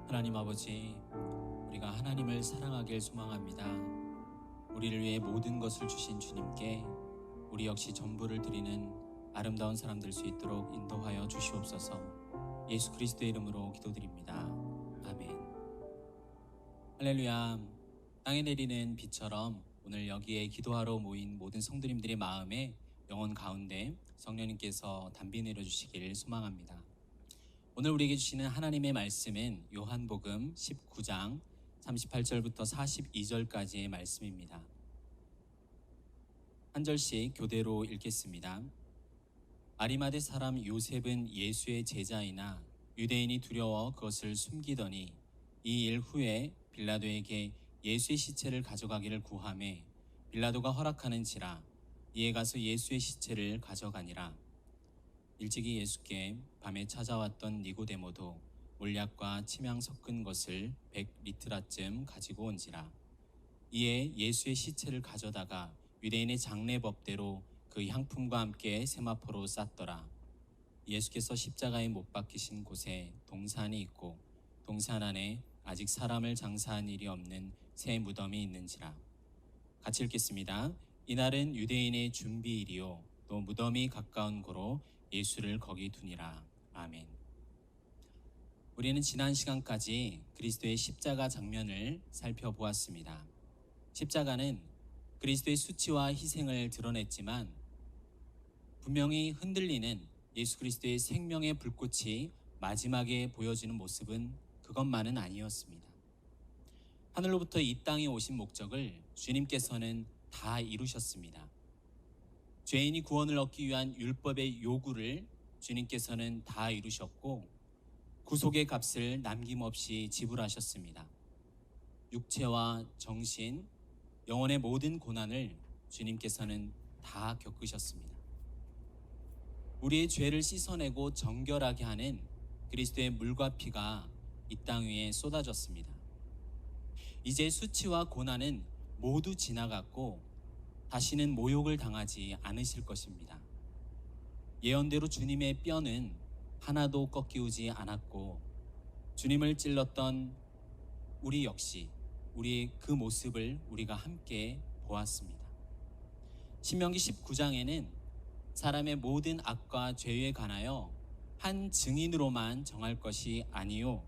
하나님 아버지, 우리가 하나님을 사랑하길 소망합니다. 우리를 위해 모든 것을 주신 주님께 우리 역시 전부를 드리는 아름다운 사람 될 수 있도록 인도하여 주시옵소서. 예수 그리스도의 이름으로 기도드립니다. 아멘. 할렐루야. 땅에 내리는 비처럼 오늘 여기에 기도하러 모인 모든 성도님들의 마음에 영혼 가운데 성령님께서 담비 내려주시기를 소망합니다. 오늘 우리에게 주시는 하나님의 말씀은 요한복음 19장 38절부터 42절까지의 말씀입니다. 한 절씩 교대로 읽겠습니다. 아리마대 사람 요셉은 예수의 제자이나 유대인이 두려워 그것을 숨기더니 이 일 후에 빌라도에게 예수의 시체를 가져가기를 구하매 빌라도가 허락하는지라 이에 가서 예수의 시체를 가져가니라. 일찍이 예수께 밤에 찾아왔던 니고데모도 몰약과 침향 섞은 것을 100리트라쯤 가지고 온지라. 이에 예수의 시체를 가져다가 유대인의 장례법대로 그 향품과 함께 세마포로 쌌더라. 예수께서 십자가에 못 박히신 곳에 동산이 있고 동산 안에 아직 사람을 장사한 일이 없는 새 무덤이 있는지라. 같이 읽겠습니다. 이날은 유대인의 준비일이요 또 무덤이 가까운 고로 예수를 거기 두니라. 아멘. 우리는 지난 시간까지 그리스도의 십자가 장면을 살펴보았습니다. 십자가는 그리스도의 수치와 희생을 드러냈지만 분명히 흔들리는 예수 그리스도의 생명의 불꽃이 마지막에 보여지는 모습은 그것만은 아니었습니다. 하늘로부터 이 땅에 오신 목적을 주님께서는 다 이루셨습니다. 죄인이 구원을 얻기 위한 율법의 요구를 주님께서는 다 이루셨고 구속의 값을 남김없이 지불하셨습니다. 육체와 정신, 영혼의 모든 고난을 주님께서는 다 겪으셨습니다. 우리의 죄를 씻어내고 정결하게 하는 그리스도의 물과 피가 이 땅 위에 쏟아졌습니다. 이제 수치와 고난은 모두 지나갔고 다시는 모욕을 당하지 않으실 것입니다. 예언대로 주님의 뼈는 하나도 꺾이지 않았고 주님을 찔렀던 우리 역시 우리의 그 모습을 우리가 함께 보았습니다. 신명기 19장에는 사람의 모든 악과 죄에 관하여 한 증인으로만 정할 것이 아니요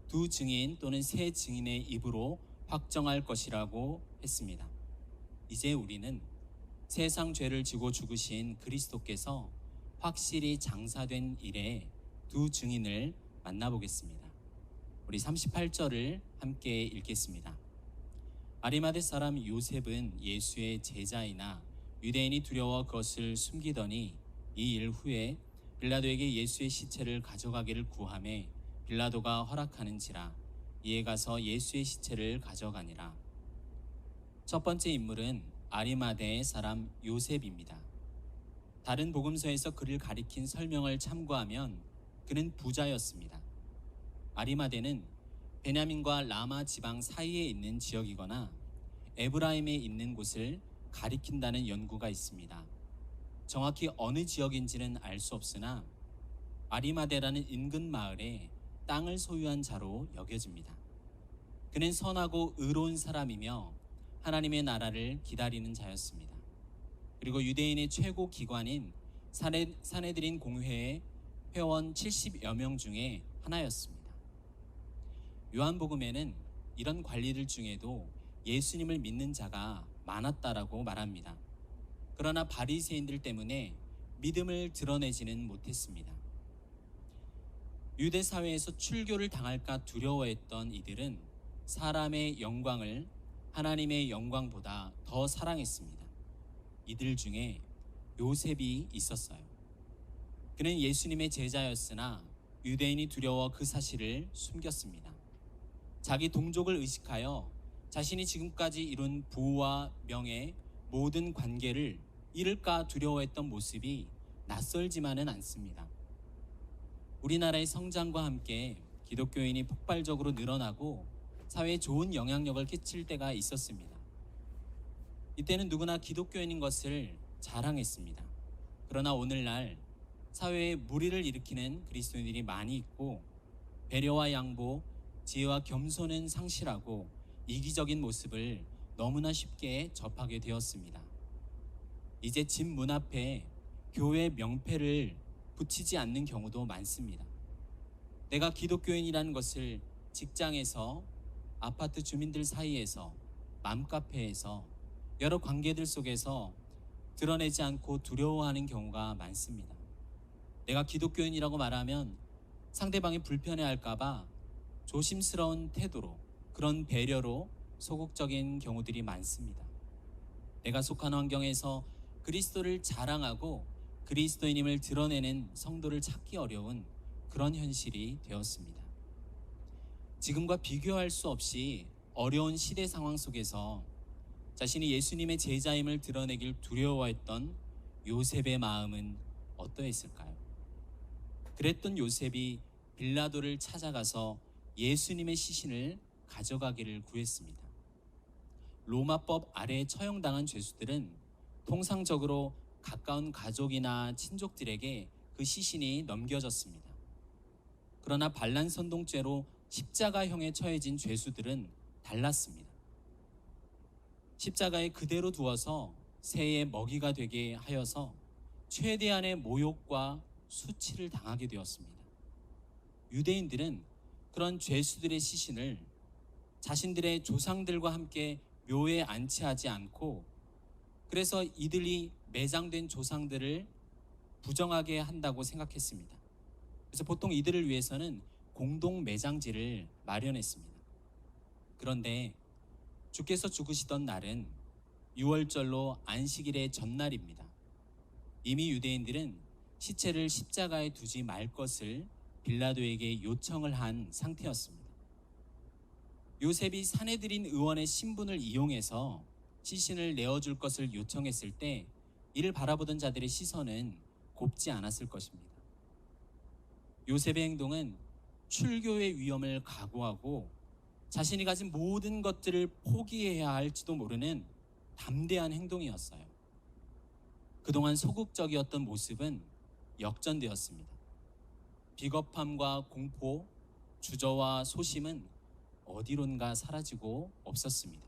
두 증인 또는 세 증인의 입으로 확정할 것이라고 했습니다. 이제 우리는 세상 죄를 지고 죽으신 그리스도께서 확실히 장사된 일에 두 증인을 만나보겠습니다. 우리 38절을 함께 읽겠습니다. 아리마대 사람 요셉은 예수의 제자이나 유대인이 두려워 그것을 숨기더니 이 일 후에 빌라도에게 예수의 시체를 가져가기를 구하매 빌라도가 허락하는지라 이에 가서 예수의 시체를 가져가니라. 첫 번째 인물은 아리마대 사람 요셉입니다. 다른 복음서에서 그를 가리킨 설명을 참고하면 그는 부자였습니다. 아리마대는 베냐민과 라마 지방 사이에 있는 지역이거나 에브라임에 있는 곳을 가리킨다는 연구가 있습니다. 정확히 어느 지역인지는 알 수 없으나 아리마대라는 인근 마을에 땅을 소유한 자로 여겨집니다. 그는 선하고 의로운 사람이며 하나님의 나라를 기다리는 자였습니다. 그리고 유대인의 최고 기관인 산헤드린 공회의 회원 70여 명 중에 하나였습니다. 요한복음에는 이런 관리들 중에도 예수님을 믿는 자가 많았다라고 말합니다. 그러나 바리새인들 때문에 믿음을 드러내지는 못했습니다. 유대 사회에서 출교를 당할까 두려워했던 이들은 사람의 영광을 하나님의 영광보다 더 사랑했습니다. 이들 중에 요셉이 있었어요. 그는 예수님의 제자였으나 유대인이 두려워 그 사실을 숨겼습니다. 자기 동족을 의식하여 자신이 지금까지 이룬 부와 명예, 모든 관계를 잃을까 두려워했던 모습이 낯설지만은 않습니다. 우리나라의 성장과 함께 기독교인이 폭발적으로 늘어나고 사회에 좋은 영향력을 끼칠 때가 있었습니다. 이때는 누구나 기독교인인 것을 자랑했습니다. 그러나 오늘날 사회에 무리를 일으키는 그리스도인들이 많이 있고 배려와 양보, 지혜와 겸손은 상실하고 이기적인 모습을 너무나 쉽게 접하게 되었습니다. 이제 집 문 앞에 교회 명패를 붙이지 않는 경우도 많습니다. 내가 기독교인이라는 것을 직장에서, 아파트 주민들 사이에서, 맘카페에서, 여러 관계들 속에서 드러내지 않고 두려워하는 경우가 많습니다. 내가 기독교인이라고 말하면 상대방이 불편해할까봐 조심스러운 태도로, 그런 배려로 소극적인 경우들이 많습니다. 내가 속한 환경에서 그리스도를 자랑하고 그리스도인임을 드러내는 성도를 찾기 어려운 그런 현실이 되었습니다. 지금과 비교할 수 없이 어려운 시대 상황 속에서 자신이 예수님의 제자임을 드러내길 두려워했던 요셉의 마음은 어떠했을까요? 그랬던 요셉이 빌라도를 찾아가서 예수님의 시신을 가져가기를 구했습니다. 로마법 아래에 처형당한 죄수들은 통상적으로 가까운 가족이나 친족들에게 그 시신이 넘겨졌습니다. 그러나 반란선동죄로 십자가형에 처해진 죄수들은 달랐습니다. 십자가에 그대로 두어서 새의 먹이가 되게 하여서 최대한의 모욕과 수치를 당하게 되었습니다. 유대인들은 그런 죄수들의 시신을 자신들의 조상들과 함께 묘에 안치하지 않고, 그래서 이들이 매장된 조상들을 부정하게 한다고 생각했습니다. 그래서 보통 이들을 위해서는 공동 매장지를 마련했습니다. 그런데 주께서 죽으시던 날은 유월절로 안식일의 전날입니다. 이미 유대인들은 시체를 십자가에 두지 말 것을 빌라도에게 요청을 한 상태였습니다. 요셉이 사내들인 의원의 신분을 이용해서 시신을 내어줄 것을 요청했을 때 이를 바라보던 자들의 시선은 곱지 않았을 것입니다. 요셉의 행동은 출교의 위험을 각오하고 자신이 가진 모든 것들을 포기해야 할지도 모르는 담대한 행동이었어요. 그동안 소극적이었던 모습은 역전되었습니다. 비겁함과 공포, 주저와 소심은 어디론가 사라지고 없었습니다.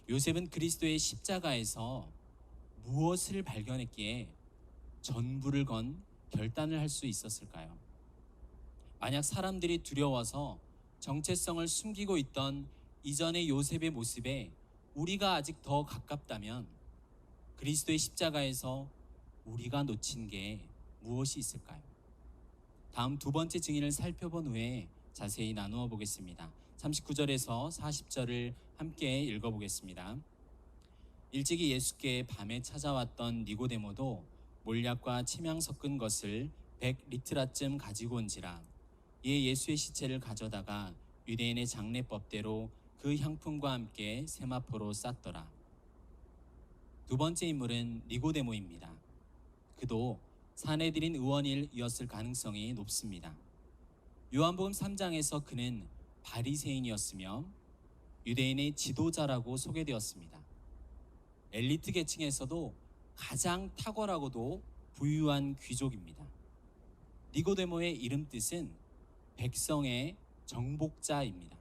요셉은 그리스도의 십자가에서 무엇을 발견했기에 전부를 건 결단을 할 수 있었을까요? 만약 사람들이 두려워서 정체성을 숨기고 있던 이전의 요셉의 모습에 우리가 아직 더 가깝다면 그리스도의 십자가에서 우리가 놓친 게 무엇이 있을까요? 다음 두 번째 증인을 살펴본 후에 자세히 나누어 보겠습니다. 39절에서 40절을 함께 읽어보겠습니다. 일찍이 예수께 밤에 찾아왔던 니고데모도 몰약과 침향 섞은 것을 100리트라쯤 가지고 온지라. 이에 예수의 시체를 가져다가 유대인의 장례법대로 그 향품과 함께 세마포로 쌌더라. 두 번째 인물은 니고데모입니다. 그도 사내들인 의원이었을 가능성이 높습니다. 요한복음 3장에서 그는 바리새인이었으며 유대인의 지도자라고 소개되었습니다. 엘리트 계층에서도 가장 탁월하고도 부유한 귀족입니다. 니고데모의 이름 뜻은 백성의 정복자입니다.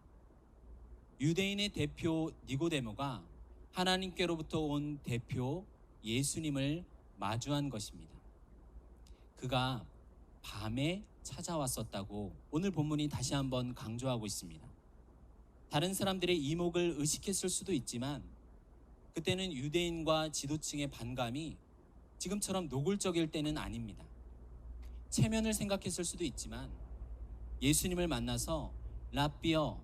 유대인의 대표 니고데모가 하나님께로부터 온 대표 예수님을 마주한 것입니다. 그가 밤에 찾아왔었다고 오늘 본문이 다시 한번 강조하고 있습니다. 다른 사람들의 이목을 의식했을 수도 있지만 그때는 유대인과 지도층의 반감이 지금처럼 노골적일 때는 아닙니다. 체면을 생각했을 수도 있지만 예수님을 만나서 라비어,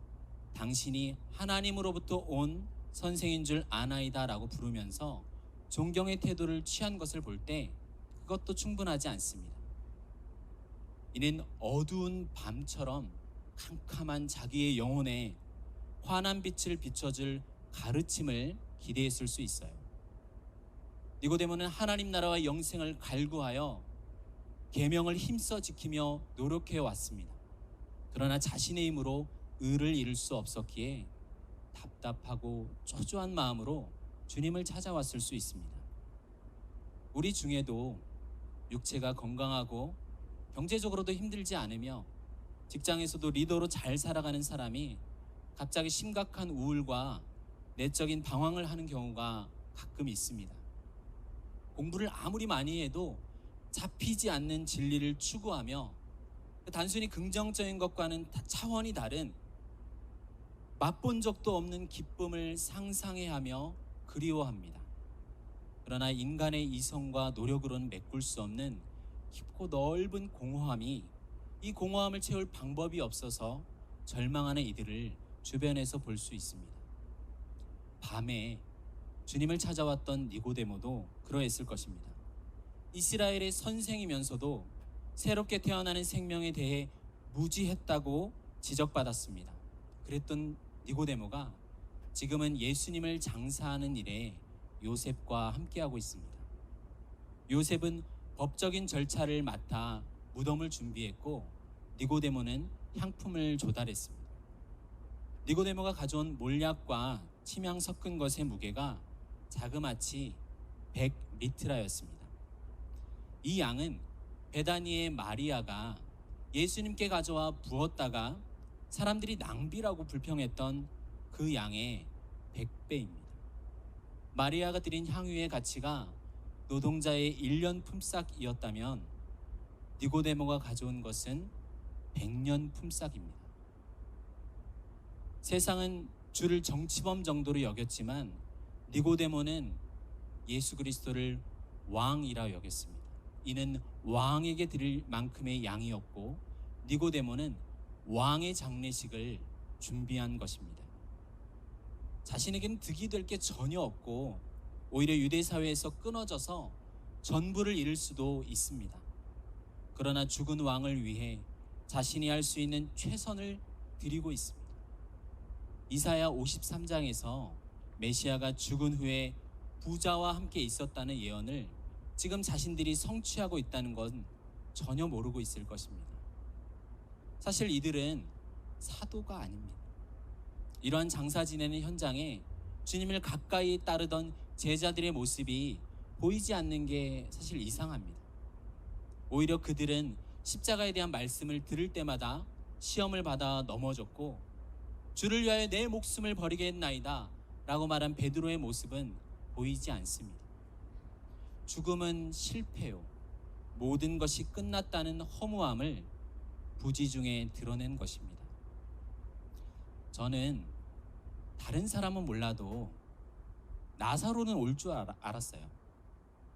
당신이 하나님으로부터 온 선생인 줄 아나이다 라고 부르면서 존경의 태도를 취한 것을 볼 때 그것도 충분하지 않습니다. 이는 어두운 밤처럼 캄캄한 자기의 영혼에 환한 빛을 비춰줄 가르침을 기대했을 수 있어요. 니고데모는 하나님 나라와 영생을 갈구하여 계명을 힘써 지키며 노력해 왔습니다. 그러나 자신의 힘으로 의를 이룰 수 없었기에 답답하고 초조한 마음으로 주님을 찾아왔을 수 있습니다. 우리 중에도 육체가 건강하고 경제적으로도 힘들지 않으며 직장에서도 리더로 잘 살아가는 사람이 갑자기 심각한 우울과 내적인 방황을 하는 경우가 가끔 있습니다. 공부를 아무리 많이 해도 잡히지 않는 진리를 추구하며 단순히 긍정적인 것과는 차원이 다른 맛본 적도 없는 기쁨을 상상해하며 그리워합니다. 그러나 인간의 이성과 노력으로는 메꿀 수 없는 깊고 넓은 공허함이, 이 공허함을 채울 방법이 없어서 절망하는 이들을 주변에서 볼 수 있습니다. 밤에 주님을 찾아왔던 니고데모도 그러했을 것입니다. 이스라엘의 선생이면서도 새롭게 태어나는 생명에 대해 무지했다고 지적받았습니다. 그랬던 니고데모가 지금은 예수님을 장사하는 일에 요셉과 함께하고 있습니다. 요셉은 법적인 절차를 맡아 무덤을 준비했고, 니고데모는 향품을 조달했습니다. 니고데모가 가져온 몰약과 침향 섞은 것의 무게가 자그마치 100리트라였습니다. 이 양은 베다니의 마리아가 예수님께 가져와 부었다가 사람들이 낭비라고 불평했던 그 양의 100배입니다. 마리아가 드린 향유의 가치가 노동자의 1년 품삯이었다면 니고데모가 가져온 것은 100년 품삯입니다. 세상은 주를 정치범 정도로 여겼지만 니고데모는 예수 그리스도를 왕이라 여겼습니다. 이는 왕에게 드릴 만큼의 양이었고, 니고데모는 왕의 장례식을 준비한 것입니다. 자신에게는 득이 될 게 전혀 없고 오히려 유대 사회에서 끊어져서 전부를 잃을 수도 있습니다. 그러나 죽은 왕을 위해 자신이 할 수 있는 최선을 드리고 있습니다. 이사야 53장에서 메시아가 죽은 후에 부자와 함께 있었다는 예언을 지금 자신들이 성취하고 있다는 건 전혀 모르고 있을 것입니다. 사실 이들은 사도가 아닙니다. 이러한 장사 지내는 현장에 주님을 가까이 따르던 제자들의 모습이 보이지 않는 게 사실 이상합니다. 오히려 그들은 십자가에 대한 말씀을 들을 때마다 시험을 받아 넘어졌고, 주를 위하여 내 목숨을 버리겠나이다 라고 말한 베드로의 모습은 보이지 않습니다. 죽음은 실패요, 모든 것이 끝났다는 허무함을 부지 중에 드러낸 것입니다. 저는 다른 사람은 몰라도 나사로는 올 줄 알았어요.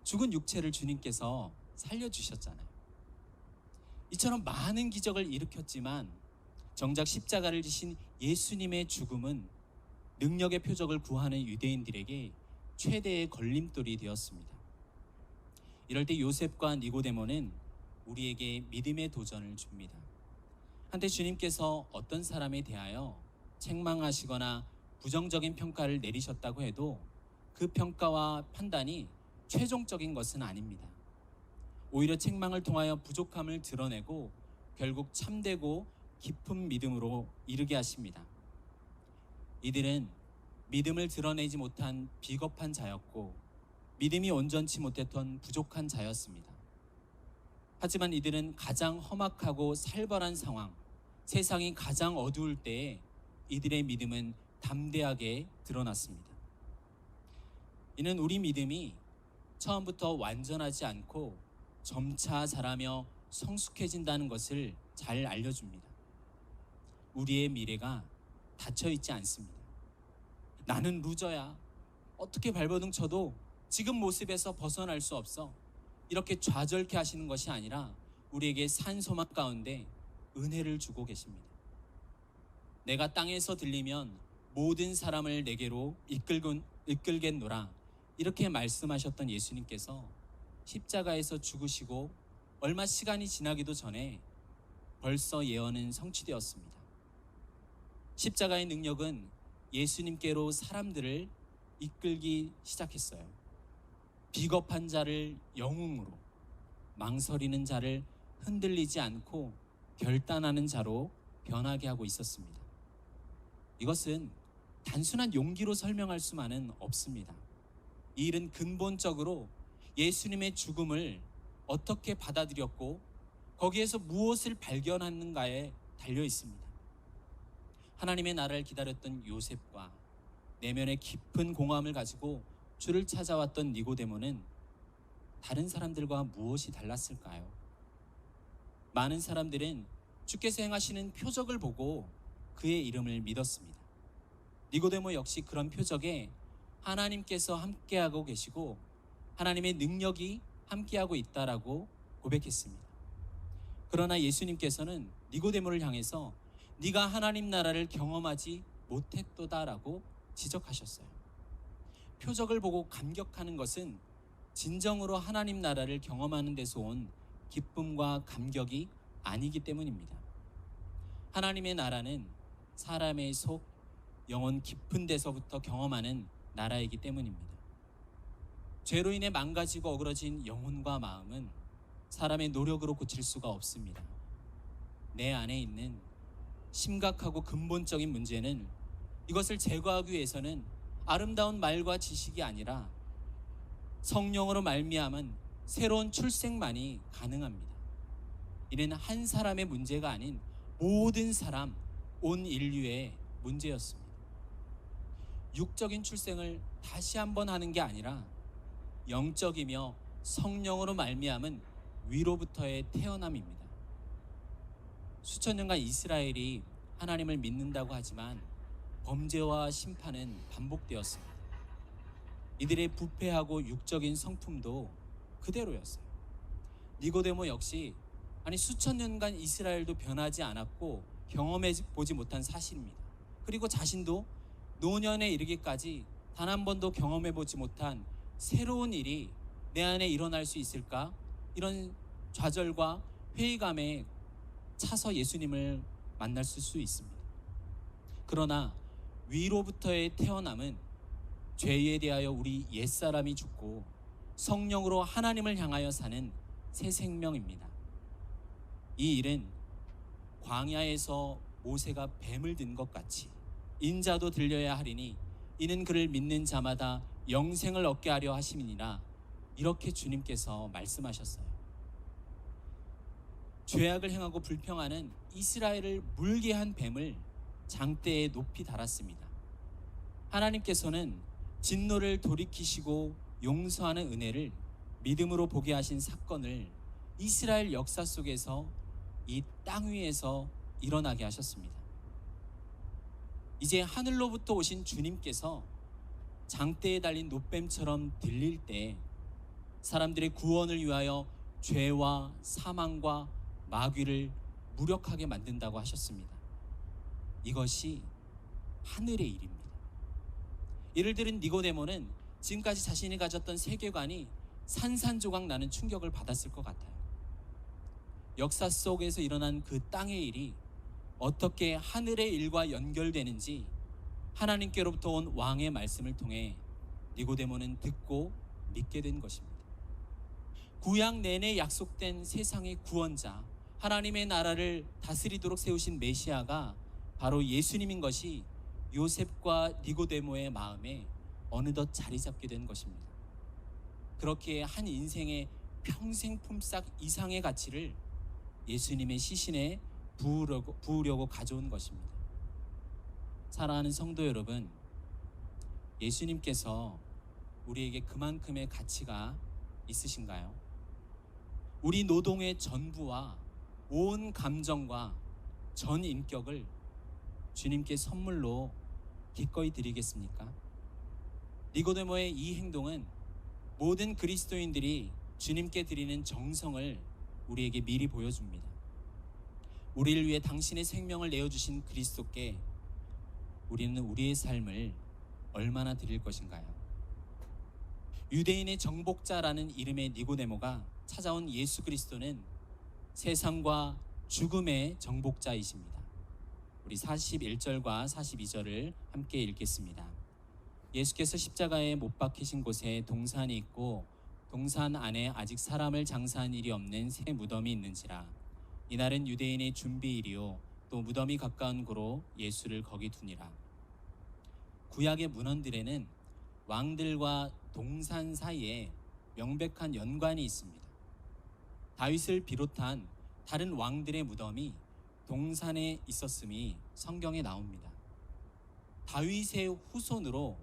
죽은 육체를 주님께서 살려주셨잖아요. 이처럼 많은 기적을 일으켰지만 정작 십자가를 지신 예수님의 죽음은 능력의 표적을 구하는 유대인들에게 최대의 걸림돌이 되었습니다. 이럴 때 요셉과 니고데모는 우리에게 믿음의 도전을 줍니다. 한때 주님께서 어떤 사람에 대하여 책망하시거나 부정적인 평가를 내리셨다고 해도 그 평가와 판단이 최종적인 것은 아닙니다. 오히려 책망을 통하여 부족함을 드러내고 결국 참되고 깊은 믿음으로 이르게 하십니다. 이들은 믿음을 드러내지 못한 비겁한 자였고, 믿음이 온전치 못했던 부족한 자였습니다. 하지만 이들은 가장 험악하고 살벌한 상황, 세상이 가장 어두울 때에 이들의 믿음은 담대하게 드러났습니다. 이는 우리 믿음이 처음부터 완전하지 않고 점차 자라며 성숙해진다는 것을 잘 알려줍니다. 우리의 미래가 닫혀있지 않습니다. 나는 루저야, 어떻게 발버둥 쳐도 지금 모습에서 벗어날 수 없어, 이렇게 좌절케 하시는 것이 아니라 우리에게 산소망 가운데 은혜를 주고 계십니다. 내가 땅에서 들리면 모든 사람을 내게로 이끌겠노라, 이렇게 말씀하셨던 예수님께서 십자가에서 죽으시고 얼마 시간이 지나기도 전에 벌써 예언은 성취되었습니다. 십자가의 능력은 예수님께로 사람들을 이끌기 시작했어요. 비겁한 자를 영웅으로, 망설이는 자를 흔들리지 않고 결단하는 자로 변하게 하고 있었습니다. 이것은 단순한 용기로 설명할 수만은 없습니다. 이 일은 근본적으로 예수님의 죽음을 어떻게 받아들였고 거기에서 무엇을 발견하는가에 달려 있습니다. 하나님의 나라를 기다렸던 요셉과 내면의 깊은 공허함을 가지고 주를 찾아왔던 니고데모는 다른 사람들과 무엇이 달랐을까요? 많은 사람들은 주께서 행하시는 표적을 보고 그의 이름을 믿었습니다. 니고데모 역시 그런 표적에 하나님께서 함께하고 계시고 하나님의 능력이 함께하고 있다라고 고백했습니다. 그러나 예수님께서는 니고데모를 향해서 네가 하나님 나라를 경험하지 못했도다라고 지적하셨어요. 표적을 보고 감격하는 것은 진정으로 하나님 나라를 경험하는 데서 온 기쁨과 감격이 아니기 때문입니다. 하나님의 나라는 사람의 속, 영혼 깊은 데서부터 경험하는 나라이기 때문입니다. 죄로 인해 망가지고 어그러진 영혼과 마음은 사람의 노력으로 고칠 수가 없습니다. 내 안에 있는 심각하고 근본적인 문제는 이것을 제거하기 위해서는 아름다운 말과 지식이 아니라 성령으로 말미암은 새로운 출생만이 가능합니다. 이는 한 사람의 문제가 아닌 모든 사람, 온 인류의 문제였습니다. 육적인 출생을 다시 한번 하는 게 아니라 영적이며 성령으로 말미암은 위로부터의 태어남입니다. 수천 년간 이스라엘이 하나님을 믿는다고 하지만 범죄와 심판은 반복되었습니다. 이들의 부패하고 육적인 성품도 그대로였어요. 니고데모 역시 수천 년간 이스라엘도 변하지 않았고 경험해 보지 못한 사실입니다. 그리고 자신도 노년에 이르기까지 단 한 번도 경험해 보지 못한 새로운 일이 내 안에 일어날 수 있을까? 이런 좌절과 회의감에 차서 예수님을 만났을 수 있습니다. 그러나 위로부터의 태어남은 죄에 대하여 우리 옛사람이 죽고 성령으로 하나님을 향하여 사는 새 생명입니다. 이 일은 광야에서 모세가 뱀을 든 것 같이 인자도 들려야 하리니 이는 그를 믿는 자마다 영생을 얻게 하려 하심이니라, 이렇게 주님께서 말씀하셨어요. 죄악을 행하고 불평하는 이스라엘을 물게 한 뱀을 장대에 높이 달았습니다. 하나님께서는 진노를 돌이키시고 용서하는 은혜를 믿음으로 보게 하신 사건을 이스라엘 역사 속에서 이 땅 위에서 일어나게 하셨습니다. 이제 하늘로부터 오신 주님께서 장대에 달린 노뱀처럼 들릴 때 사람들의 구원을 위하여 죄와 사망과 마귀를 무력하게 만든다고 하셨습니다. 이것이 하늘의 일입니다. 이를 들은 니고데모는 지금까지 자신이 가졌던 세계관이 산산조각 나는 충격을 받았을 것 같아요. 역사 속에서 일어난 그 땅의 일이 어떻게 하늘의 일과 연결되는지 하나님께로부터 온 왕의 말씀을 통해 니고데모는 듣고 믿게 된 것입니다. 구약 내내 약속된 세상의 구원자, 하나님의 나라를 다스리도록 세우신 메시아가 바로 예수님인 것이 요셉과 니고데모의 마음에 어느덧 자리 잡게 된 것입니다. 그렇게 한 인생의 평생 품삯 이상의 가치를 예수님의 시신에 부으려고 가져온 것입니다. 사랑하는 성도 여러분, 예수님께서 우리에게 그만큼의 가치가 있으신가요? 우리 노동의 전부와 온 감정과 전 인격을 주님께 선물로 기꺼이 드리겠습니까? 니고데모의 이 행동은 모든 그리스도인들이 주님께 드리는 정성을 우리에게 미리 보여줍니다. 우리를 위해 당신의 생명을 내어주신 그리스도께 우리는 우리의 삶을 얼마나 드릴 것인가요? 유대인의 정복자라는 이름의 니고데모가 찾아온 예수 그리스도는 세상과 죽음의 정복자이십니다. 우리 41절과 42절을 함께 읽겠습니다. 예수께서 십자가에 못 박히신 곳에 동산이 있고 동산 안에 아직 사람을 장사한 일이 없는 새 무덤이 있는지라. 이날은 유대인의 준비일이요 또 무덤이 가까운 고로 예수를 거기 두니라. 구약의 문헌들에는 왕들과 동산 사이에 명백한 연관이 있습니다. 다윗을 비롯한 다른 왕들의 무덤이 동산에 있었음이 성경에 나옵니다. 다윗의 후손으로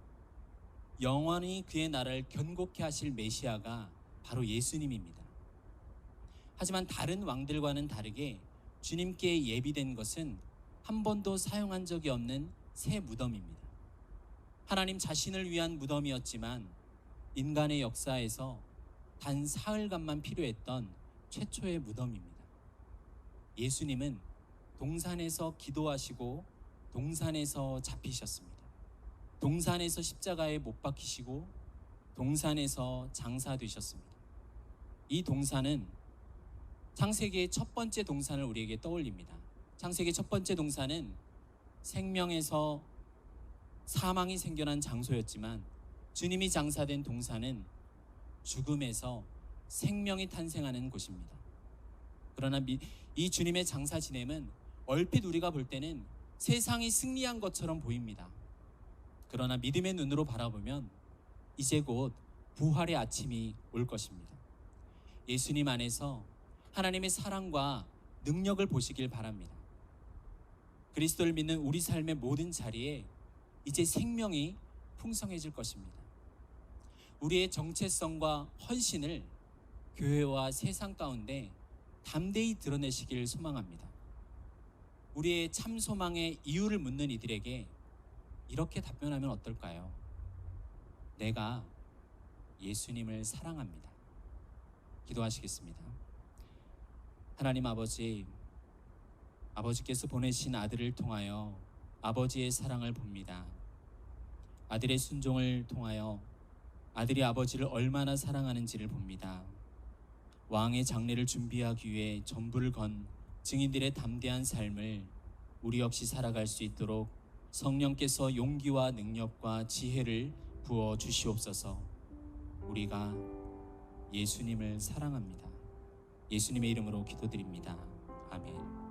영원히 그의 나라를 견고케 하실 메시아가 바로 예수님입니다. 하지만 다른 왕들과는 다르게 주님께 예비된 것은 한 번도 사용한 적이 없는 새 무덤입니다. 하나님 자신을 위한 무덤이었지만 인간의 역사에서 단 사흘간만 필요했던 최초의 무덤입니다. 예수님은 동산에서 기도하시고 동산에서 잡히셨습니다. 동산에서 십자가에 못 박히시고 동산에서 장사되셨습니다. 이 동산은 창세기의 첫 번째 동산을 우리에게 떠올립니다. 창세기의 첫 번째 동산은 생명에서 사망이 생겨난 장소였지만 주님이 장사된 동산은 죽음에서 생명이 탄생하는 곳입니다. 그러나 이 주님의 장사 지냄은 얼핏 우리가 볼 때는 세상이 승리한 것처럼 보입니다. 그러나 믿음의 눈으로 바라보면 이제 곧 부활의 아침이 올 것입니다. 예수님 안에서 하나님의 사랑과 능력을 보시길 바랍니다. 그리스도를 믿는 우리 삶의 모든 자리에 이제 생명이 풍성해질 것입니다. 우리의 정체성과 헌신을 교회와 세상 가운데 담대히 드러내시길 소망합니다. 우리의 참 소망의 이유를 묻는 이들에게 이렇게 답변하면 어떨까요? 내가 예수님을 사랑합니다. 기도하시겠습니다. 하나님 아버지, 아버지께서 보내신 아들을 통하여 아버지의 사랑을 봅니다. 아들의 순종을 통하여 아들이 아버지를 얼마나 사랑하는지를 봅니다. 왕의 장례를 준비하기 위해 전부를 건 증인들의 담대한 삶을 우리 역시 살아갈 수 있도록 성령께서 용기와 능력과 지혜를 부어 주시옵소서. 우리가 예수님을 사랑합니다. 예수님의 이름으로 기도드립니다. 아멘.